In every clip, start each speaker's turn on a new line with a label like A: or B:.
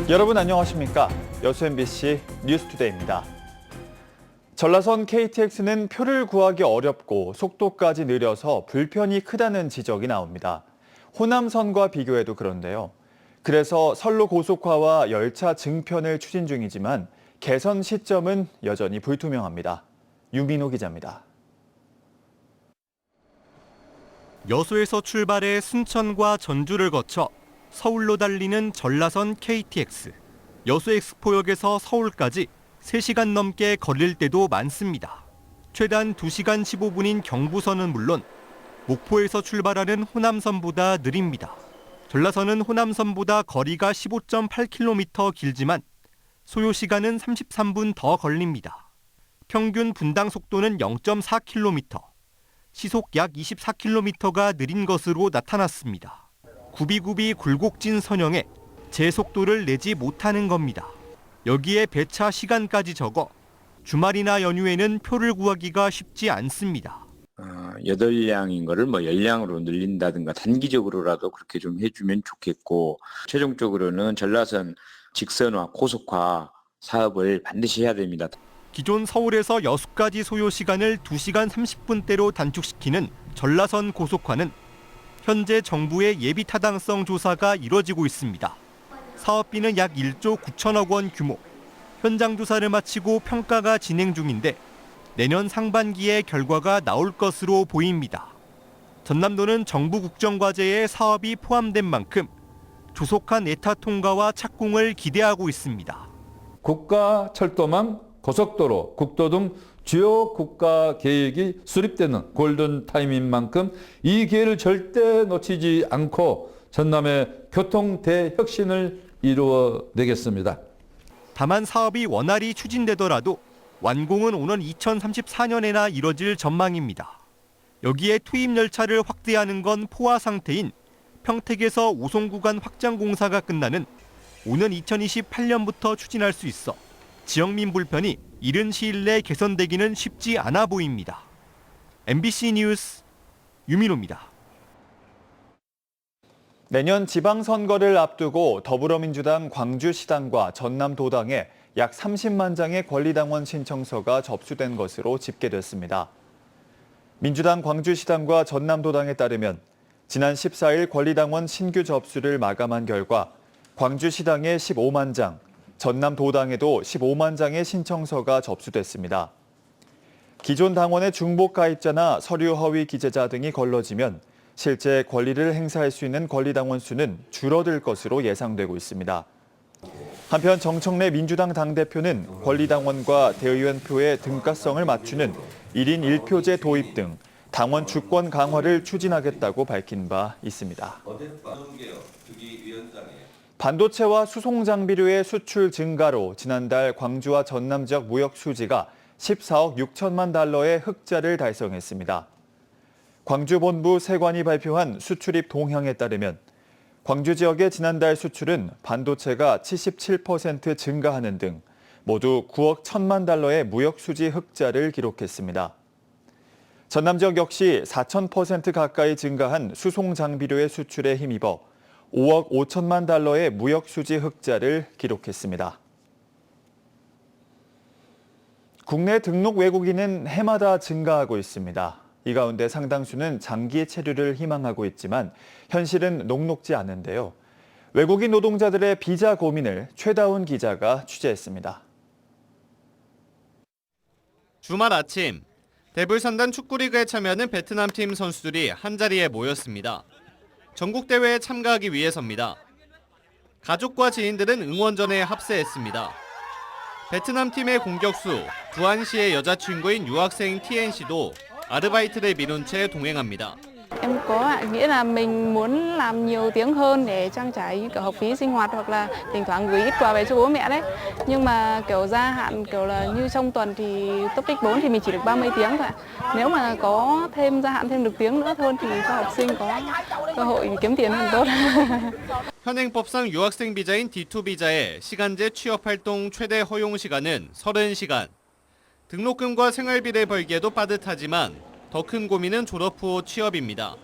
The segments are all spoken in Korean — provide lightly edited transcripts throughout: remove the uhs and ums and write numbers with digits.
A: 여러분 안녕하십니까? 여수 MBC 뉴스투데이입니다. 전라선 KTX는 표를 구하기 어렵고 속도까지 느려서 불편이 크다는 지적이 나옵니다. 호남선과 비교해도 그런데요. 그래서 선로 고속화와 열차 증편을 추진 중이지만 개선 시점은 여전히 불투명합니다. 유민호 기자입니다.
B: 여수에서 출발해 순천과 전주를 거쳐 서울로 달리는 전라선 KTX. 여수 엑스포역에서 서울까지 3시간 넘게 걸릴 때도 많습니다. 최단 2시간 15분인 경부선은 물론 목포에서 출발하는 호남선보다 느립니다. 전라선은 호남선보다 거리가 15.8km 길지만 소요 시간은 33분 더 걸립니다. 평균 분당 속도는 0.4km, 시속 약 24km가 느린 것으로 나타났습니다. 굽이굽이 굴곡진 선형에 제 속도를 내지 못하는 겁니다. 여기에 배차 시간까지 적어 주말이나 연휴에는 표를 구하기가 쉽지 않습니다.
C: 8량인 거를 10량으로 늘린다든가 단기적으로라도 그렇게 좀 해주면 좋겠고, 최종적으로는 전라선 직선화, 고속화 사업을 반드시 해야 됩니다.
B: 기존 서울에서 여수까지 소요 시간을 2시간 30분대로 단축시키는 전라선 고속화는 현재 정부의 예비 타당성 조사가 이뤄지고 있습니다. 사업비는 약 1조 9천억 원 규모. 현장 조사를 마치고 평가가 진행 중인데 내년 상반기에 결과가 나올 것으로 보입니다. 전남도는 정부 국정과제에 사업이 포함된 만큼 조속한 에타 통과와 착공을 기대하고 있습니다.
D: 국가 철도망, 고속도로, 국도 등 주요 국가 계획이 수립되는 골든 타임인 만큼 이 기회를 절대 놓치지 않고 전남의 교통 대혁신을 이루어내겠습니다.
B: 다만 사업이 원활히 추진되더라도 완공은 오는 2034년에나 이뤄질 전망입니다. 여기에 투입 열차를 확대하는 건 포화 상태인 평택에서 오송 구간 확장 공사가 끝나는 오는 2028년부터 추진할 수 있어 지역민 불편이 이른 시일 내 개선되기는 쉽지 않아 보입니다. MBC 뉴스 유민호입니다.
A: 내년 지방선거를 앞두고 더불어민주당 광주시당과 전남도당에 약 30만 장의 권리당원 신청서가 접수된 것으로 집계됐습니다. 민주당 광주시당과 전남도당에 따르면 지난 14일 권리당원 신규 접수를 마감한 결과 광주시당에 15만 장, 전남도당에도 15만 장의 신청서가 접수됐습니다. 기존 당원의 중복 가입자나 서류 허위 기재자 등이 걸러지면 실제 권리를 행사할 수 있는 권리당원 수는 줄어들 것으로 예상되고 있습니다. 한편 정청래 민주당 당대표는 권리당원과 대의원표의 등가성을 맞추는 1인 1표제 도입 등 당원 주권 강화를 추진하겠다고 밝힌 바 있습니다. 반도체와 수송장비류의 수출 증가로 지난달 광주와 전남 지역 무역 수지가 14억 6천만 달러의 흑자를 달성했습니다. 광주본부 세관이 발표한 수출입 동향에 따르면 광주 지역의 지난달 수출은 반도체가 77% 증가하는 등 모두 9억 1천만 달러의 무역 수지 흑자를 기록했습니다. 전남 지역 역시 4,000% 가까이 증가한 수송장비류의 수출에 힘입어 5억 5천만 달러의 무역 수지 흑자를 기록했습니다. 국내 등록 외국인은 해마다 증가하고 있습니다. 이 가운데 상당수는 장기 체류를 희망하고 있지만 현실은 녹록지 않은데요. 외국인 노동자들의 비자 고민을 최다운 기자가 취재했습니다.
E: 주말 아침, 대불산단 축구리그에 참여하는 베트남 팀 선수들이 한자리에 모였습니다. 전국대회에 참가하기 위해서입니다. 가족과 지인들은 응원전에 합세했습니다. 베트남 팀의 공격수, 부안시의 여자친구인 유학생 TNC도 아르바이트를 미룬 채 동행합니다.
F: Em có nghĩa là mình muốn làm nhiều tiếng hơn để trang trải cả học phí sinh hoạt hoặc là thỉnh thoảng gửi ít quà về cho bố mẹ đấy. Nhưng mà kiểu gia hạn kiểu là như trong tuần thì topic 4 thì mình chỉ được 30 tiếng thôi. Nếu mà có thêm gia hạn thêm được tiếng nữa thôi thì cho học sinh có cơ hội kiếm tiền hơn tốt.
E: 현행법상 유학생 비자인 D2 비자의 시간제 취업활동 최대 허용 시간은 30시간. 등록금과 생활비를 벌기에도 빠듯하지만 더 큰 고민은 졸업 후 취업입니다.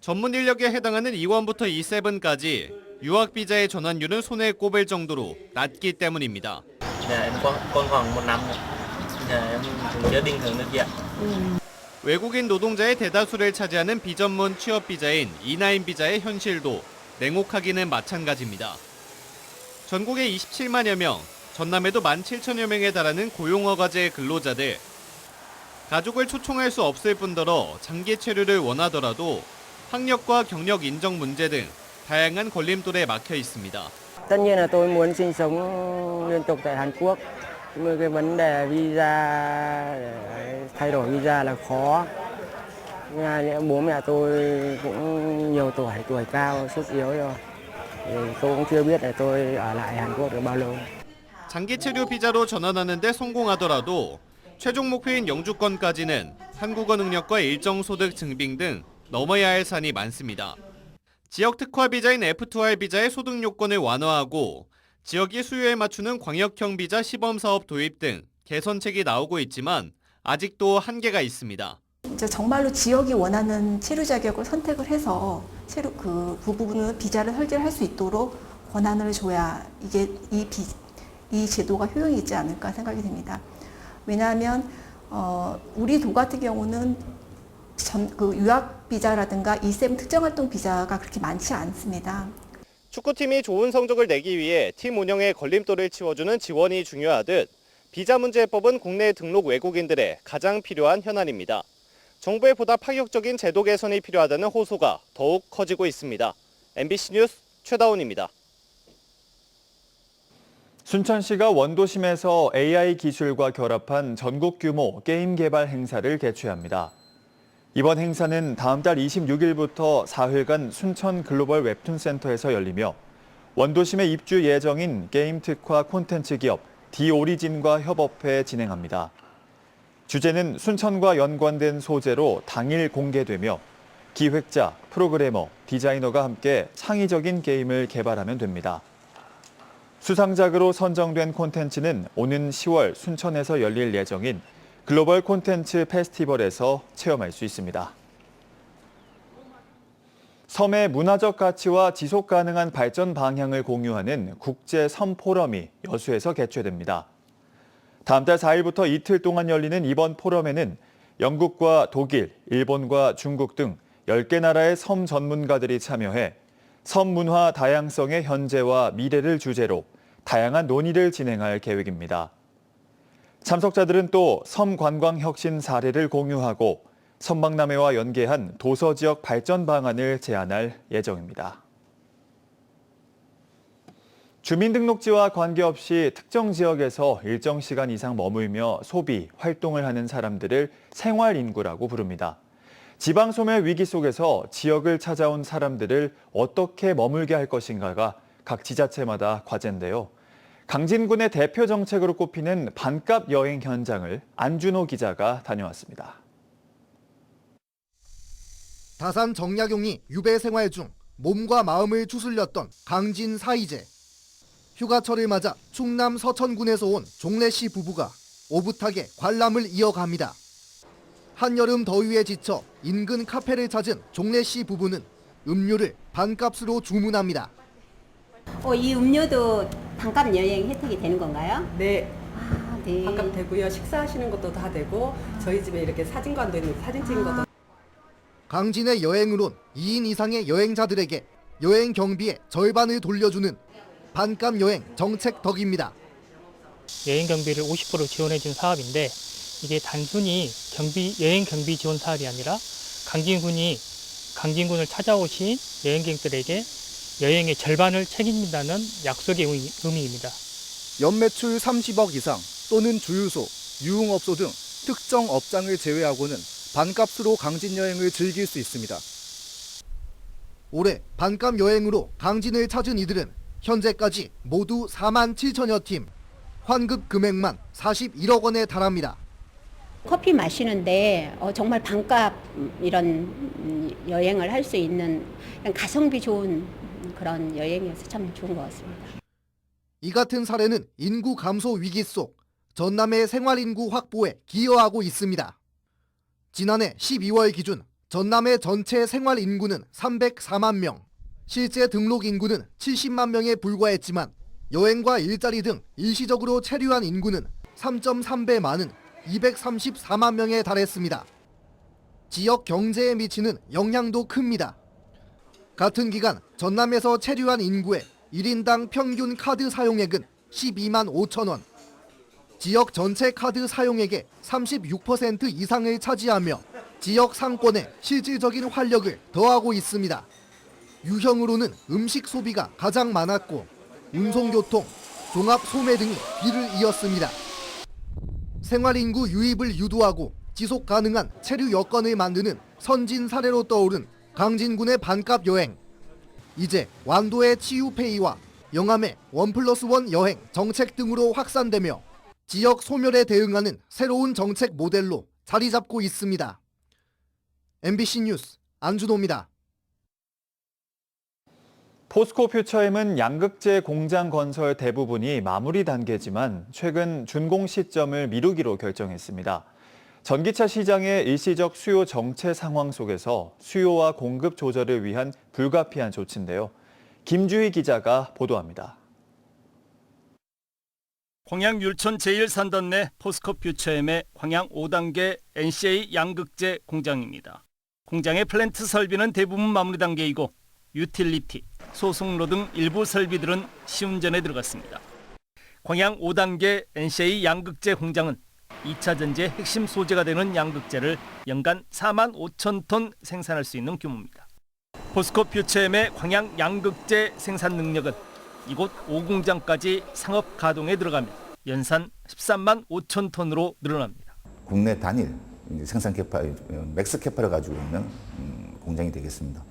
E: 전문 인력에 해당하는 E1부터 E7까지 유학 비자의 전환율은 손에 꼽을 정도로 낮기 때문입니다.
G: Dạ em còn khoảng 1 năm nữa. Dạ em cũng chưa định hướng được gì ạ.
E: 외국인 노동자의 대다수를 차지하는 비전문 취업 비자인 E9 비자의 현실도 냉혹하기는 마찬가지입니다. 전국에 27만여 명, 전남에도 17,000여 명에 달하는 고용허가제 근로자들. 가족을 초청할 수 없을 뿐더러 장기 체류를 원하더라도 학력과 경력 인정 문제 등 다양한 걸림돌에 막혀 있습니다.
H: Tất nhiên là tôi muốn sinh sống liên tục tại Hàn Quốc. Nhưng mà cái vấn đề visa, thay đổi visa là khó. Bố mẹ tôi cũng nhiều tuổi cao, sức yếu rồi. Thì tôi cũng chưa biết là tôi ở lại Hàn Quốc được bao lâu.
E: 장기 체류 비자로 전환하는 데 성공하더라도 최종 목표인 영주권까지는 한국어 능력과 일정 소득 증빙 등 넘어야 할 산이 많습니다. 지역 특화 비자인 F2R 비자의 소득 요건을 완화하고 지역이 수요에 맞추는 광역형 비자 시범 사업 도입 등 개선책이 나오고 있지만 아직도 한계가 있습니다.
I: 정말로 지역이 원하는 체류 자격을 선택을 해서 그 부분은 비자를 설계할 수 있도록 권한을 줘야 이게 이 제도가 효용이 있지 않을까 생각이 됩니다. 왜냐하면 우리 도 같은 경우는 그 유학 비자라든가 E7 특정활동 비자가 그렇게 많지 않습니다.
E: 축구팀이 좋은 성적을 내기 위해 팀 운영에 걸림돌을 치워주는 지원이 중요하듯 비자 문제 해법은 국내 등록 외국인들의 가장 필요한 현안입니다. 정부의 보다 파격적인 제도 개선이 필요하다는 호소가 더욱 커지고 있습니다. MBC 뉴스 최다운입니다.
A: 순천시가 원도심에서 AI 기술과 결합한 전국 규모 게임 개발 행사를 개최합니다. 이번 행사는 다음 달 26일부터 4일간 순천 글로벌 웹툰 센터에서 열리며 원도심에 입주 예정인 게임 특화 콘텐츠 기업 디오리진과 협업해 진행합니다. 주제는 순천과 연관된 소재로 당일 공개되며 기획자, 프로그래머, 디자이너가 함께 창의적인 게임을 개발하면 됩니다. 수상작으로 선정된 콘텐츠는 오는 10월 순천에서 열릴 예정인 글로벌 콘텐츠 페스티벌에서 체험할 수 있습니다. 섬의 문화적 가치와 지속 가능한 발전 방향을 공유하는 국제 섬 포럼이 여수에서 개최됩니다. 다음 달 4일부터 이틀 동안 열리는 이번 포럼에는 영국과 독일, 일본과 중국 등 10개 나라의 섬 전문가들이 참여해 섬 문화 다양성의 현재와 미래를 주제로 다양한 논의를 진행할 계획입니다. 참석자들은 또 섬 관광 혁신 사례를 공유하고 섬박람회와 연계한 도서 지역 발전 방안을 제안할 예정입니다. 주민등록지와 관계없이 특정 지역에서 일정 시간 이상 머물며 소비, 활동을 하는 사람들을 생활인구라고 부릅니다. 지방소멸 위기 속에서 지역을 찾아온 사람들을 어떻게 머물게 할 것인가가 각 지자체마다 과제인데요. 강진군의 대표 정책으로 꼽히는 반값 여행 현장을 안준호 기자가 다녀왔습니다.
J: 다산 정약용이 유배 생활 중 몸과 마음을 추슬렸던 강진 사이제. 휴가철을 맞아 충남 서천군에서 온 종래씨 부부가 오붓하게 관람을 이어갑니다. 한여름 더위에 지쳐 인근 카페를 찾은 종래씨 부부는 음료를 반값으로 주문합니다.
K: 이 음료도 반값 여행 혜택이 되는 건가요?
L: 네.
K: 네.
L: 반값 되고요. 식사하시는 것도 다 되고 저희 집에 이렇게 사진관도 있는 사진 찍은 것도.
J: 강진의 여행으론 2인 이상의 여행자들에게 여행 경비의 절반을 돌려주는 반값 여행 정책 덕입니다.
M: 여행 경비를 50% 지원해준 사업인데 이게 단순히 여행 경비 지원 사업이 아니라 강진군을 찾아오신 여행객들에게 여행의 절반을 책임진다는 약속의 의미입니다.
J: 연매출 30억 이상 또는 주유소, 유흥업소 등 특정 업장을 제외하고는 반값으로 강진 여행을 즐길 수 있습니다. 올해 반값 여행으로 강진을 찾은 이들은 현재까지 모두 4만 7천여 팀, 환급 금액만 41억 원에 달합니다.
K: 커피 마시는데 정말 반값 이런 여행을 할 수 있는 가성비 좋은 그런 여행이어서 참 좋은 것 같습니다.
J: 이 같은 사례는 인구 감소 위기 속 전남의 생활인구 확보에 기여하고 있습니다. 지난해 12월 기준 전남의 전체 생활인구는 304만 명, 실제 등록 인구는 70만 명에 불과했지만 여행과 일자리 등 일시적으로 체류한 인구는 3.3배 많은 234만 명에 달했습니다. 지역 경제에 미치는 영향도 큽니다. 같은 기간 전남에서 체류한 인구의 1인당 평균 카드 사용액은 12만 5천 원. 지역 전체 카드 사용액의 36% 이상을 차지하며 지역 상권에 실질적인 활력을 더하고 있습니다. 유형으로는 음식 소비가 가장 많았고 운송교통, 종합소매 등이 뒤를 이었습니다. 생활인구 유입을 유도하고 지속 가능한 체류 여건을 만드는 선진 사례로 떠오른 강진군의 반값 여행. 이제 완도의 치유페이와 영암의 1+1 여행 정책 등으로 확산되며 지역 소멸에 대응하는 새로운 정책 모델로 자리 잡고 있습니다. MBC 뉴스 안준호입니다.
A: 포스코 퓨처엠은 양극재 공장 건설 대부분이 마무리 단계지만 최근 준공 시점을 미루기로 결정했습니다. 전기차 시장의 일시적 수요 정체 상황 속에서 수요와 공급 조절을 위한 불가피한 조치인데요. 김주희 기자가 보도합니다.
N: 광양 율촌 제1산단 내 포스코 퓨처엠의 광양 5단계 NCA 양극재 공장입니다. 공장의 플랜트 설비는 대부분 마무리 단계이고 유틸리티, 소속로 등 일부 설비들은 시운전에 들어갔습니다. 광양 5단계 NCA 양극재 공장은 2차 전지의 핵심 소재가 되는 양극재를 연간 4만 5천 톤 생산할 수 있는 규모입니다. 포스코 퓨처엠의 광양 양극재 생산 능력은 이곳 5공장까지 상업 가동에 들어가면 연산 13만 5천 톤으로 늘어납니다.
O: 국내 단일 생산 맥스 캐파를 가지고 있는 공장이 되겠습니다.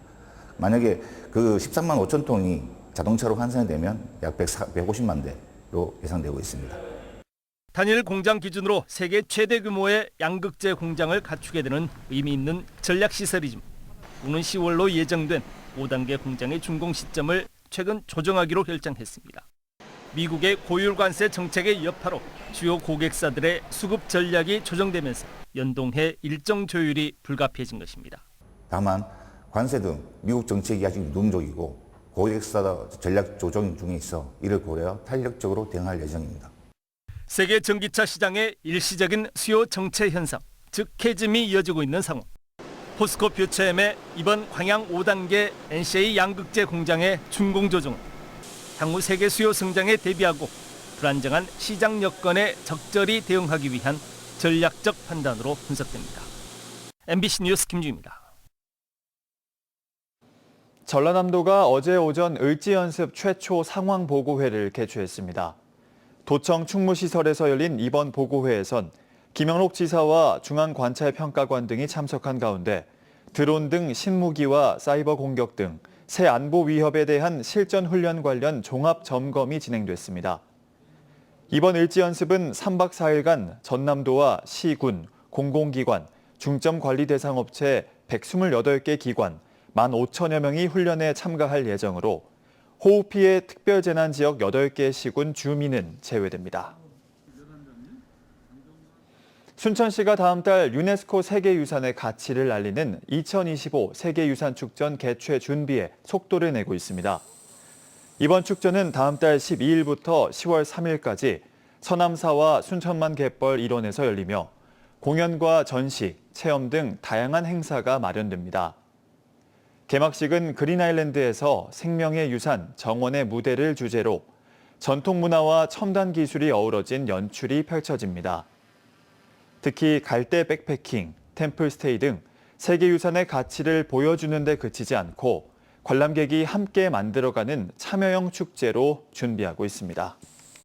O: 만약에 그 13만 5천 톤이 자동차로 환산이 되면 약 150만 대로 예상되고 있습니다.
N: 단일 공장 기준으로 세계 최대 규모의 양극재 공장을 갖추게 되는 의미 있는 전략시설이지만 오는 10월로 예정된 5단계 공장의 준공 시점을 최근 조정하기로 결정했습니다. 미국의 고율 관세 정책의 여파로 주요 고객사들의 수급 전략이 조정되면서 연동해 일정 조율이 불가피해진 것입니다.
O: 다만 관세 등 미국 정책이 아직 유동적이고 고객사 전략 조정 중에 있어 이를 고려 탄력적으로 대응할 예정입니다.
N: 세계 전기차 시장의 일시적인 수요 정체 현상, 즉 캐즘이 이어지고 있는 상황. 포스코 퓨처엠의 이번 광양 5단계 NCA 양극재 공장의 준공 조정은 향후 세계 수요 성장에 대비하고 불안정한 시장 여건에 적절히 대응하기 위한 전략적 판단으로 분석됩니다. MBC 뉴스 김주입니다.
A: 전라남도가 어제 오전 을지연습 최초 상황보고회를 개최했습니다. 도청 충무시설에서 열린 이번 보고회에선 김영록 지사와 중앙관찰평가관 등이 참석한 가운데 드론 등 신무기와 사이버 공격 등 새 안보 위협에 대한 실전 훈련 관련 종합 점검이 진행됐습니다. 이번 을지연습은 3박 4일간 전남도와 시, 군, 공공기관, 중점관리 대상 업체 128개 기관, 15,000여 명이 훈련에 참가할 예정으로 호우 피해 특별재난지역 8개 시군 주민은 제외됩니다. 순천시가 다음 달 유네스코 세계유산의 가치를 알리는 2025 세계유산축전 개최 준비에 속도를 내고 있습니다. 이번 축전은 다음 달 12일부터 10월 3일까지 서남사와 순천만 갯벌 일원에서 열리며 공연과 전시, 체험 등 다양한 행사가 마련됩니다. 개막식은 그린아일랜드에서 생명의 유산 정원의 무대를 주제로 전통문화와 첨단 기술이 어우러진 연출이 펼쳐집니다. 특히 갈대 백패킹, 템플스테이 등 세계유산의 가치를 보여주는 데 그치지 않고 관람객이 함께 만들어가는 참여형 축제로 준비하고 있습니다.